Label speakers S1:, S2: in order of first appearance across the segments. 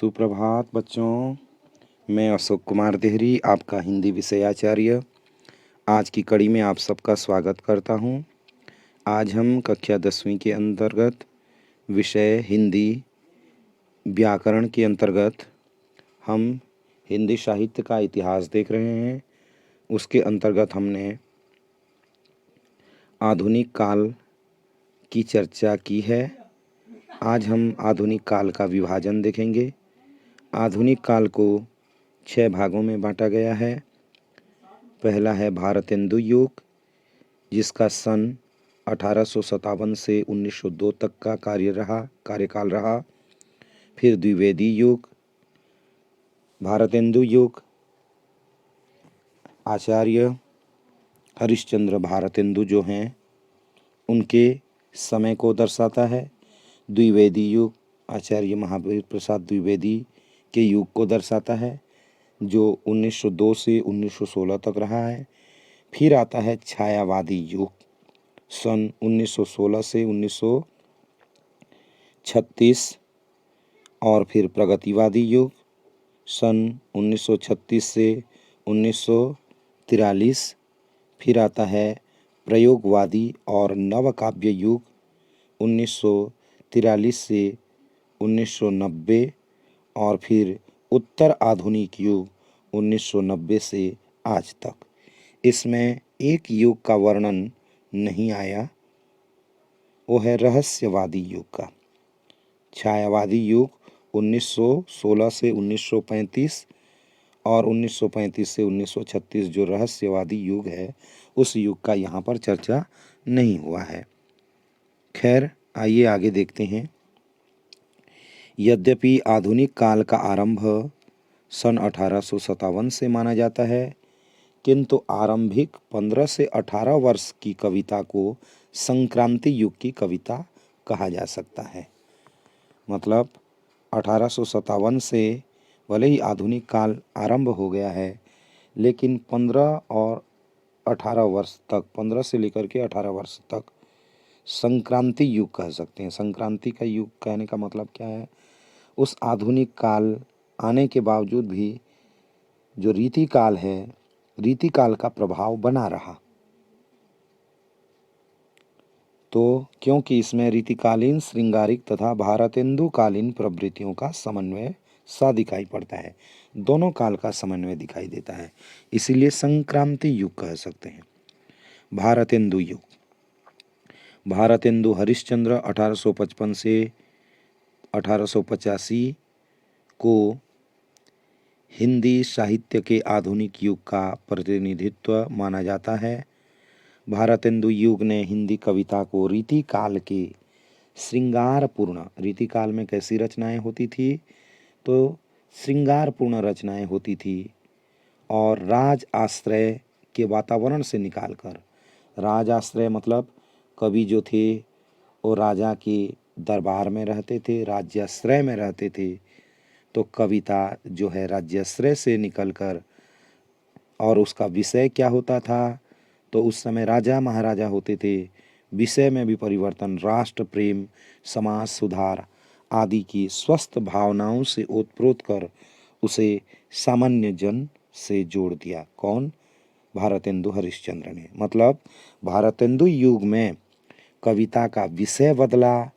S1: सुप्रभात बच्चों। मैं अशोक कुमार देहरी, आपका हिंदी विषयाचार्य, आज की कड़ी में आप सबका स्वागत करता हूं। आज हम कक्षा 10वीं के अंतर्गत विषय हिंदी व्याकरण के अंतर्गत हम हिंदी साहित्य का इतिहास देख रहे हैं। उसके अंतर्गत हमने आधुनिक काल की चर्चा की है। आज हम आधुनिक काल का विभाजन देखेंगे। आधुनिक काल को 6 भागों में बांटा गया है। पहला है भारतेंदु युग, जिसका सन 1857 से 1902 तक का कार्यकाल रहा। फिर द्विवेदी युग। भारतेंदु युग आचार्य हरिश्चंद्र भारतेंदु जो हैं उनके समय को दर्शाता है। द्विवेदी युग आचार्य महावीर प्रसाद द्विवेदी के युग को दर्शाता है, जो 1902 से 1916 तक रहा है। फिर आता है छायावादी युग, सन 1916 से 1936। और फिर प्रगतिवादी युग, सन 1936 से 1943। फिर आता है प्रयोगवादी और नवकाव्य युग, 1943 से 1990। और फिर उत्तर आधुनिक युग, 1990 से आज तक। इसमें एक युग का वर्णन नहीं आया, वो है रहस्यवादी युग का। छायावादी युग 1916 से 1935 और 1935 से 1936 जो रहस्यवादी युग है, उस युग का यहाँ पर चर्चा नहीं हुआ है। खैर, आइए आगे देखते हैं। यद्यपि आधुनिक काल का आरंभ सन 1857 से माना जाता है, किंतु आरंभिक 15 से 18 वर्ष की कविता को संक्रांति युग की कविता कहा जा सकता है। मतलब 1857 से भले ही आधुनिक काल आरंभ हो गया है, लेकिन 15 और 18 वर्ष तक, 15 से लेकर के 18 वर्ष तक संक्रांति युग कह सकते हैं। संक्रांति का युग कहने का मतलब क्या है? उस आधुनिक काल आने के बावजूद भी जो रीतिकाल है, रीतिकाल का प्रभाव बना रहा। तो क्योंकि इसमें रीतिकालीन श्रृंगारिक तथा भारतेंदुकालीन प्रवृत्तियों का समन्वय सा दिखाई पड़ता है, दोनों काल का समन्वय दिखाई देता है, इसीलिए संक्रांति युग कह सकते हैं। भारतेंदु युग, भारतेंदु हरिश्चंद्र 1855 से 1885 को हिंदी साहित्य के आधुनिक युग का प्रतिनिधित्व माना जाता है। भारतेंदु युग ने हिंदी कविता को रीतिकाल के श्रृंगारपूर्ण, रीतिकाल में कैसी रचनाएं होती थी? तो श्रृंगारपूर्ण रचनाएं होती थी, और राज आश्रय के वातावरण से निकालकर, राज आश्रय मतलब कवि जो थे वो राजा के दरबार में रहते थे, राज्याश्रय में रहते थे। तो कविता जो है राज्याश्रय से निकलकर, और उसका विषय क्या होता था? तो उस समय राजा महाराजा होते थे। विषय में भी परिवर्तन, राष्ट्र प्रेम, समाज सुधार आदि की स्वस्थ भावनाओं से ओतप्रोत कर उसे सामान्य जन से जोड़ दिया। कौन? भारतेंदु हरिश्चंद्र ने। मतलब भारतेंदु युग में कविता का विषय बदला,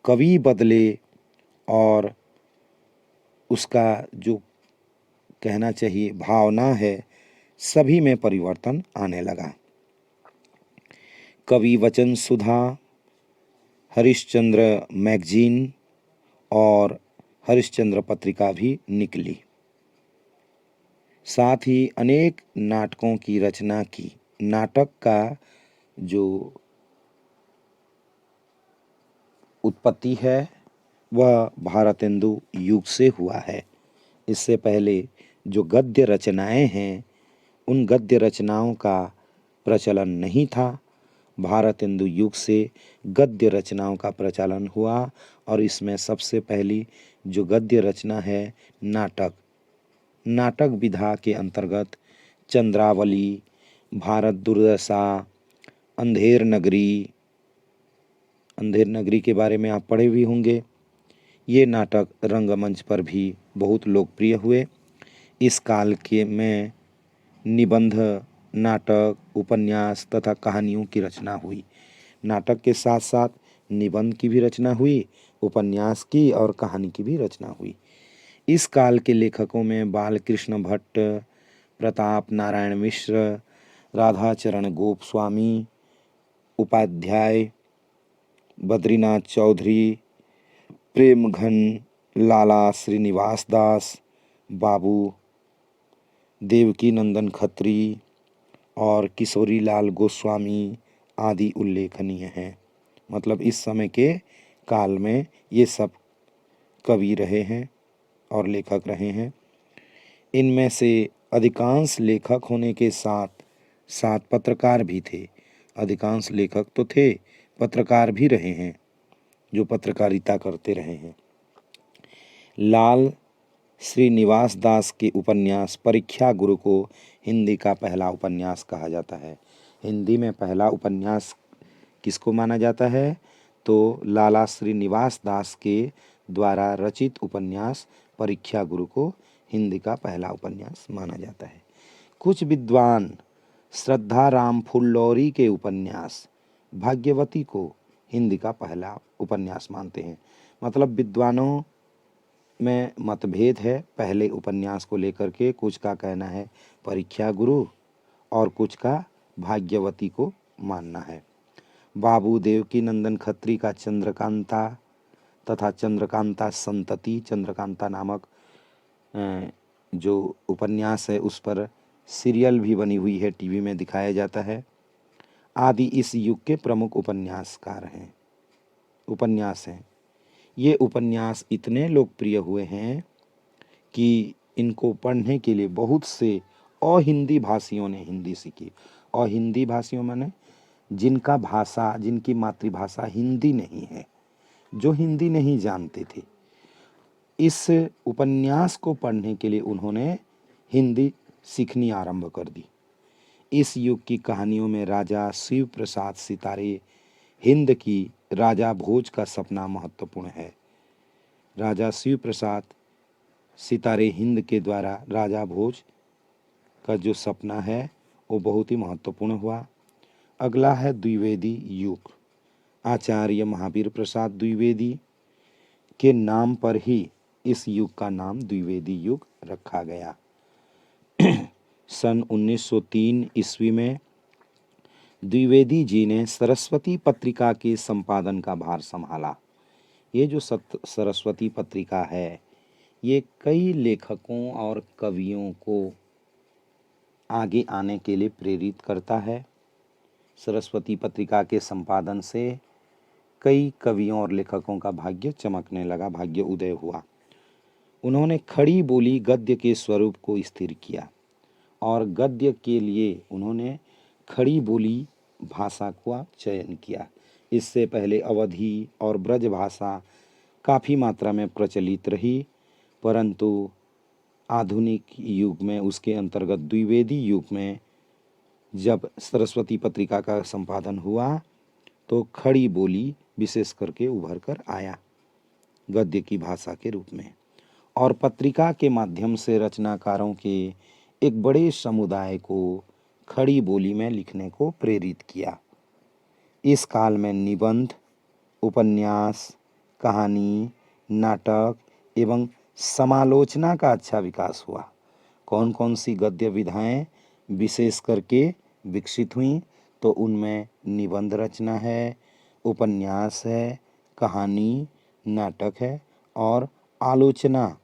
S1: कवि बदले, और उसका जो कहना चाहिए भावना है, सभी में परिवर्तन आने लगा। कवि वचन सुधा, हरिश्चंद्र मैगजीन और हरिश्चंद्र पत्रिका भी निकली। साथ ही अनेक नाटकों की रचना की। नाटक का जो उत्पत्ति है वह भारतेंदु युग से हुआ है। इससे पहले जो गद्य रचनाएं हैं, उन गद्य रचनाओं का प्रचलन नहीं था। भारतेंदु युग से गद्य रचनाओं का प्रचलन हुआ, और इसमें सबसे पहली जो गद्य रचना है नाटक, नाटक विधा के अंतर्गत चंद्रावली, भारत दुर्दशा, अंधेर नगरी, अंधेर नगरी के बारे में आप पढ़े भी होंगे। ये नाटक रंगमंच पर भी बहुत लोकप्रिय हुए। इस काल के में निबंध, नाटक, उपन्यास तथा कहानियों की रचना हुई। नाटक के साथ साथ निबंध की भी रचना हुई, उपन्यास की और कहानी की भी रचना हुई। इस काल के लेखकों में बालकृष्ण भट्ट, प्रताप नारायण मिश्र, राधाचरण गोस्वामी उपाध्याय, बद्रीनाथ चौधरी, प्रेमघन, लाला श्रीनिवास दास, बाबू देवकी नंदन खत्री और किशोरी लाल गोस्वामी आदि उल्लेखनीय हैं। मतलब इस समय के काल में ये सब कवि रहे हैं और लेखक रहे हैं। इनमें से अधिकांश लेखक होने के साथ साथ पत्रकार भी थे। अधिकांश लेखक तो थे, पत्रकार भी रहे हैं जो पत्रकारिता करते रहे हैं। लाल श्रीनिवास दास के उपन्यास परीक्षा गुरु को हिंदी का पहला उपन्यास कहा जाता है। हिंदी में पहला उपन्यास किसको माना जाता है? तो लाला श्रीनिवास दास के द्वारा रचित उपन्यास परीक्षा गुरु को हिंदी का पहला उपन्यास माना जाता है। कुछ विद्वान श्रद्धा राम फुल्लौरी के उपन्यास भाग्यवती को हिंदी का पहला उपन्यास मानते हैं। मतलब विद्वानों में मतभेद है पहले उपन्यास को लेकर के। कुछ का कहना है परीक्षा गुरु और कुछ का भाग्यवती को मानना है। बाबू देवकी नंदन खत्री का चंद्रकांता तथा चंद्रकांता संतति, चंद्रकांता नामक जो उपन्यास है उस पर सीरियल भी बनी हुई है, टीवी में दिखाया जाता है, आदि इस युग के प्रमुख उपन्यास हैं। ये उपन्यास इतने लोकप्रिय हुए हैं कि इनको पढ़ने के लिए बहुत से अहिंदी भाषियों ने हिंदी सीखी। अहिंदी भाषियों माने जिनकी मातृभाषा हिंदी नहीं है, जो हिंदी नहीं जानते थे, इस उपन्यास को पढ़ने के लिए उन्होंने हिंदी सीखनी आरंभ कर दी। इस युग की कहानियों में राजा शिव प्रसाद सितारे हिंद की राजा भोज का सपना महत्वपूर्ण है। राजा शिव प्रसाद सितारे हिंद के द्वारा राजा भोज का जो सपना है वो बहुत ही महत्वपूर्ण हुआ। अगला है द्विवेदी युग। आचार्य महावीर प्रसाद द्विवेदी के नाम पर ही इस युग का नाम द्विवेदी युग रखा गया। सन 1903 ईस्वी में द्विवेदी जी ने सरस्वती पत्रिका के संपादन का भार संभाला। ये जो सरस्वती पत्रिका है ये कई लेखकों और कवियों को आगे आने के लिए प्रेरित करता है। सरस्वती पत्रिका के संपादन से कई कवियों और लेखकों का भाग्य चमकने लगा, भाग्य उदय हुआ। उन्होंने खड़ी बोली गद्य के स्वरूप को स्थिर किया और गद्य के लिए उन्होंने खड़ी बोली भाषा का चयन किया। इससे पहले अवधी और ब्रज भाषा काफ़ी मात्रा में प्रचलित रही, परंतु आधुनिक युग में उसके अंतर्गत द्विवेदी युग में जब सरस्वती पत्रिका का संपादन हुआ तो खड़ी बोली विशेष करके उभर कर आया गद्य की भाषा के रूप में, और पत्रिका के माध्यम से रचनाकारों के एक बड़े समुदाय को खड़ी बोली में लिखने को प्रेरित किया। इस काल में निबंध, उपन्यास, कहानी, नाटक एवं समालोचना का अच्छा विकास हुआ। कौन कौन सी गद्य विधाएं विशेष करके विकसित हुई? तो उनमें निबंध रचना है, उपन्यास है, कहानी, नाटक है और आलोचना।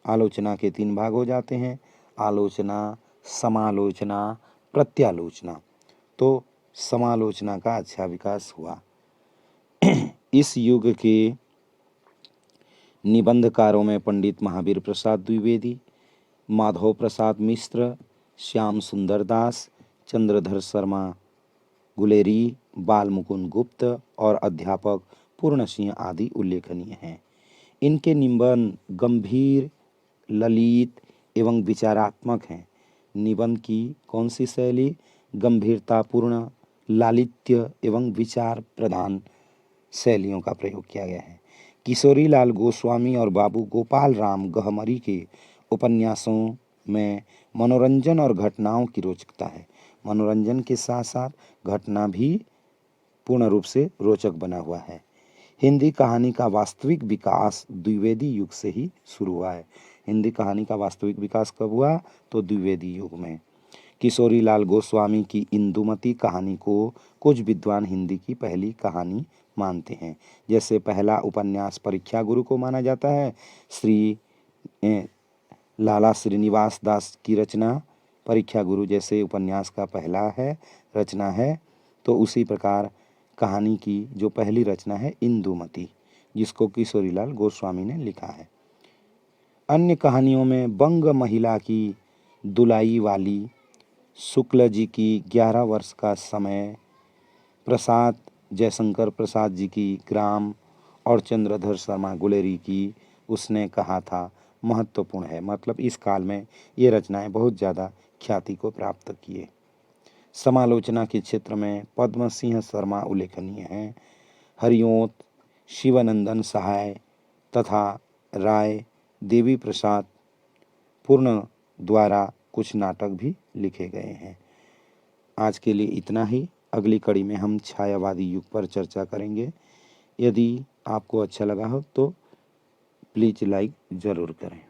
S1: आलोचना के 3 भाग हो जाते हैं, आलोचना, समालोचना, प्रत्यालोचना। तो समालोचना का अच्छा विकास हुआ। इस युग के निबंधकारों में पंडित महावीर प्रसाद द्विवेदी, माधव प्रसाद मिश्र, श्याम सुंदर दास, चंद्रधर शर्मा गुलेरी, बाल मुकुंद गुप्त और अध्यापक पूर्ण सिंह आदि उल्लेखनीय हैं। इनके निबंध गंभीर, ललित एवं विचारात्मक हैं। निबंध की कौन सी शैली? गंभीरतापूर्ण, लालित्य एवं विचार प्रधान शैलियों का प्रयोग किया गया है। किशोरीलाल गोस्वामी और बाबू गोपाल राम गहमरी के उपन्यासों में मनोरंजन और घटनाओं की रोचकता है। मनोरंजन के साथ साथ घटना भी पूर्ण रूप से रोचक बना हुआ है। हिंदी कहानी का वास्तविक विकास द्विवेदी युग से ही शुरू हुआ है। हिंदी कहानी का वास्तविक विकास कब हुआ? तो द्विवेदी युग में। किशोरीलाल गोस्वामी की इंदुमती कहानी को कुछ विद्वान हिंदी की पहली कहानी मानते हैं। जैसे पहला उपन्यास परीक्षा गुरु को माना जाता है। श्री लाला श्रीनिवास दास की रचना परीक्षा गुरु जैसे उपन्यास का पहला है रचना है। तो उसी प्रकार कहानी की जो पहली रचना है इंदुमती, जिसको किशोरीलाल गोस्वामी ने लिखा है। अन्य कहानियों में बंग महिला की दुलाई वाली, शुक्ल जी की 11 वर्ष का समय, प्रसाद जयशंकर प्रसाद जी की ग्राम और चंद्रधर शर्मा गुलेरी की उसने कहा था महत्वपूर्ण है। मतलब इस काल में ये रचनाएं बहुत ज़्यादा ख्याति को प्राप्त किए। समालोचना के क्षेत्र में पद्म सिंह शर्मा उल्लेखनीय हैं। हरिओंत, शिवानंदन सहाय तथा राय देवी प्रसाद पूर्ण द्वारा कुछ नाटक भी लिखे गए हैं। आज के लिए इतना ही। अगली कड़ी में हम छायावादी युग पर चर्चा करेंगे। यदि आपको अच्छा लगा हो तो प्लीज़ लाइक ज़रूर करें।